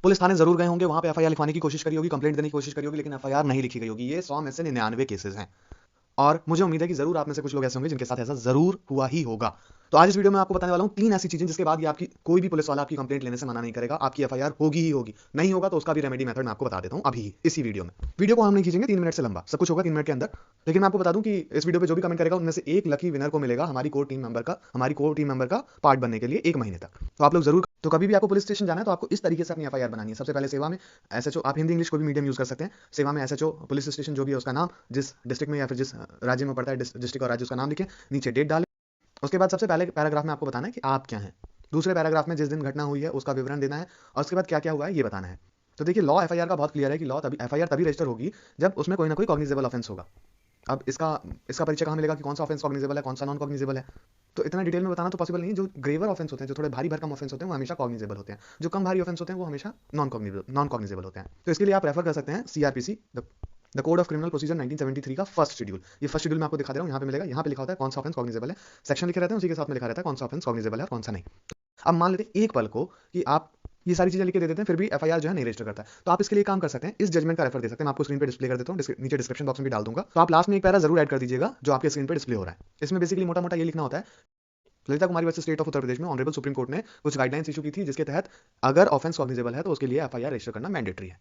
Police थाने जरूर गए होंगे, वहां पे एफआईआर लिखवाने की कोशिश करी होगी, कंप्लेंट देने की कोशिश करी होगी, लेकिन एफआईआर नहीं लिखी गई होगी। ये 100 में से 99 केसेस हैं। और मुझे उम्मीद है कि जरूर आप में से कुछ लोग ऐसे होंगे जिनके साथ ऐसा जरूर हुआ ही होगा। तो आज इस वीडियो में आपको बताने वाला हूं 3 ऐसी चीजें जिसके बाद ये आपकी कोई भी पुलिस वाला आपकी कंप्लेंट लेने से मना नहीं करेगा, आपकी एफआईआर होगी ही होगी। नहीं होगा तो उसका भी रेमेडी मेथड मैं आपको बता देता हूं अभी इसी वीडियो में। वीडियो को हम नहीं खींचेंगे 3 मिनट से लंबा, सब कुछ होगा 3 मिनट के अंदर। लेकिन मैं आपको बता दूं कि इस वीडियो पे जो भी कमेंट करेगा उनमें से एक लकी विनर को मिलेगा हमारी कोर टीम मेंबर का पार्ट बनने के लिए 1 महीने तक। तो आप लोग जरूर, तो कभी भी आपको पुलिस स्टेशन जाना है तो आपको इस तरीके से अपनी एफआईआर बनानी है। सबसे पहले सेवा में एसएचओ, आप हिंदी इंग्लिश को भी मीडियम यूज कर सकते हैं। सेवा में एसएचओ, पुलिस स्टेशन जो भी है उसका नाम, जिस डिस्ट्रिक्ट में या फिर जिस राज्य में पड़ता है डिस्ट्रिक्ट और राज्य उसका नाम लिखें, नीचे डेट डालें। उसके बाद सबसे पहले पैराग्राफ में आपको बताना है कि आप क्या हैं। दूसरे पैराग्राफ में जिस दिन घटना हुई है उसका विवरण देना है, और उसके बाद क्या क्या हुआ है ये बताना है। तो देखिए, लॉ एफआईआर का बहुत क्लियर है कि लॉ तभी एफआईआर तभी रजिस्टर होगी जब उसमें कोई ना कोई कॉग्निजेबल ऑफेंस होगा। अब इसका इसका परिचय कहाँ मिलेगा कि कौन सा ऑफेंस कॉग्निजेबल है, कौन सा नॉन कॉग्निजेबल है? तो इतना डिटेल में बताना तो पॉसिबल नहीं है। जो ग्रेवर ऑफेंस होते हैं, जो थोड़े भारी भरकम ऑफेंस होते हैं, वो हमेशा कॉग्निजेबल होते हैं। जो कम भारी ऑफेंस होते हैं वो हमेशा नॉन कॉग्निजेबल होते हैं। तो इसके लिए आप रेफर कर सकते हैं CrPC, the code of criminal procedure 1973 का फर्स्ट शेड्यूल। ये फर्स्ट शेड्यूल मैं आपको दिखा दे रहा हूँ, यहाँ पे मिलेगा। यहाँ पे लिखा होता है कौन सा ऑफेंस कॉग्निजेबल है, सेक्शन लिखे रहते हैं, उसी के साथ में लिखा रहता है कौन सा ऑफेंस कॉग्निजेबल है और कौन सा नहीं। अब मान लेते हैं एक पल को कि आप ये सारी चीजें लिख के दे देते हैं, फिर भी एफआईआर जो है नहीं रजिस्टर करता है, तो आप इसके लिए काम कर सकते हैं, इस जजमेंट का रेफर दे सकते हैं। मैं आपको स्क्रीन पे डिस्प्ले कर देता हूँ, नीचे डिस्क्रिप्शन बॉक्स में भी डाल दूंगा। तो आप लास्ट में एक पैरा जरूर ऐड कर दीजिएगा जो आपके स्क्रीन पे डिस्प्ले हो रहा है। इसमें बेसिकली मोटा मोटा ये लिखना होता है, ललिता कुमारी versus state of Uttar Pradesh में ऑनरेबल सुप्रीम कोर्ट ने कुछ गाइडलाइंस इशू की थी, जिसके तहत अगर ऑफेंस कॉग्निजेबल है तो उसके लिए एफआईआर रजिस्टर करना मैंडेटरी है।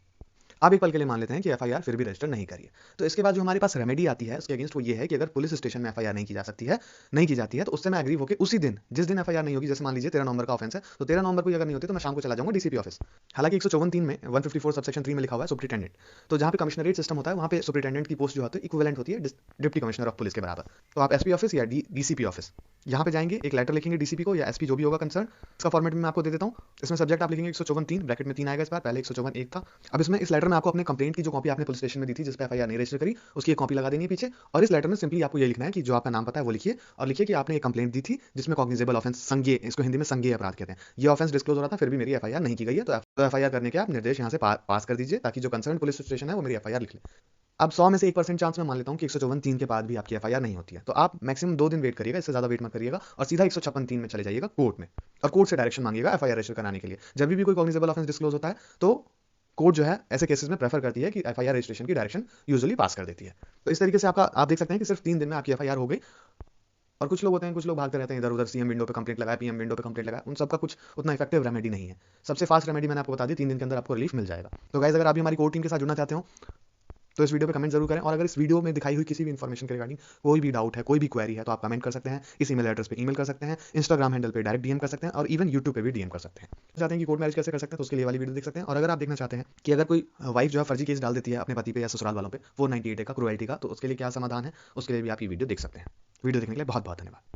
आप एक पल के लिए मान लेते हैं कि एफआईआर फिर भी रजिस्टर नहीं करिए। तो इसके बाद जो हमारे पास रेमेडी आती है उसके अगेंस्ट वो ये है कि अगर पुलिस स्टेशन में एफआईआर नहीं की जा सकती है, नहीं की जाती है, तो उससे मैं एग्री होकर उसी दिन, जिस दिन एफआईआर नहीं होगी, जैसे मान लीजिए 13 नवंबर का ऑफेंस है, तो 13 नवंबर को अगर नहीं होती तो मैं शाम को चला जाऊंगा डीसीपी ऑफिस। हालांकि 154(3) में 154 सबसेक्शन 3 में लिखा हुआ है सुप्रिटेंडेंट। तो जहां पे कमिश्नरेट सिस्टम होता है वहां पे सुप्रिटेंडेंट की पोस्ट जो होती है इक्विवेलेंट होती है डिप्टी कमिश्नर ऑफ पुलिस के बराबर। तो आप एसपी ऑफिस या डीसीपी ऑफिस यहाँ पे जाएंगे, एक लेटर लिखेंगे डीसीपी को या एसपी जो भी होगा कंसर्न। इसका फॉर्मेट में मैं आपको दे देता हूँ। इसमें सब्जेक्ट आप लिखेंगे 154(3), ब्रैकेट में 3 आएगा इस बार, पहले 154(1) था। अब इसमें इस लेटर में आपको अपने कंप्लेंट की जो कॉपी आपने पुलिस स्टेशन में दी थी जिस पे एफआईआर नहीं रजिस्टर करी, उसकी एक कॉपी लगा देनी है पीछे। और इस लेटर में सिंपली आपको ये लिखना है कि जो आपका नाम पता है वो लिखिए, और लिखिए कि आपने एक कंप्लेंट दी थी जिसमें कॉग्निजेबल ऑफेंस, संज्ञेय, इसको हिंदी में संज्ञेय अपराध कहते हैं, ये ऑफेंस डिस्क्लोज हो रहा था, फिर भी मेरी एफआईआर नहीं की गई है। तो एफआईआर करने के आप निर्देश यहाँ से पास कर दीजिए, ताकि जो कंसर्न पुलिस स्टेशन है वो मेरी एफआईआर लिख ले। अब 100 में से 1% चांस मैं मान लेता हूँ कि 154(3) के बाद भी आपकी एफआईआर नहीं होती है, तो आप मैक्सिमम 2 दिन वेट करिएगा, इससे ज्यादा वेट मत करिएगा, और सीधा 156(3) में चले जाइएगा कोर्ट में, और कोर्ट से डायरेक्शन मांगिएगा एफआईआर रजिस्टर कराने के लिए। जब भी कोई कॉग्निजेबल ऑफेंस डिस्क्लोज होता है तो कोर्ट जो है ऐसे केसेस में प्रेफर करती है कि एफआईआर रजिस्ट्रेशन की डायरेक्शन यूजुअली पास कर देती है। तो इस तरीके से आप देख सकते हैं कि सिर्फ 3 दिन में आपकी एफआईआर हो गई। और कुछ लोग होते हैं, कुछ लोग भागते रहते हैं इधर उधर, सीएम विंडो पे कंप्लेंट लगाए, पीएम विंडो पे कंप्लेंट लगाए, उन सबका कुछ उतना इफेक्टिव रेमेडी नहीं है। सबसे फास्ट रेमेडी मैंने आपको बता दी, 3 दिन के अंदर आपको रिलीफ मिल जाएगा। तो गाइस, अगर आप भी हमारी कोर टीम के साथ जुड़ना चाहते हो तो इस वीडियो पे कमेंट जरूर करें, और अगर इस वीडियो में दिखाई हुई किसी भी इन्फॉर्मेशन के रिगार्डिंग कोई भी डाउट है, कोई भी क्वेरी है, तो आप कमेंट कर सकते हैं, इस ईमेल एड्रेस पे ईमेल कर सकते हैं, इंस्टाग्राम हैंडल पे डायरेक्ट डीएम कर सकते हैं, और इवन यूट्यूब पे भी डीएम कर सकते हैं। चाहते हैं कि कोर्ट मैरिज कैसे कर सकते हैं तो उसके लिए वाली वीडियो देख सकते हैं। और अगर आप देखना चाहते हैं कि अगर कोई वाइफ जो है फर्जी केस डाल देती है अपने पति पे या ससुराल वालों पे 498 का क्रूएल्टी का, तो उसके लिए क्या समाधान है, उसके लिए भी आप ये वीडियो देख सकते हैं। वीडियो देखने के लिए बहुत बहुत धन्यवाद।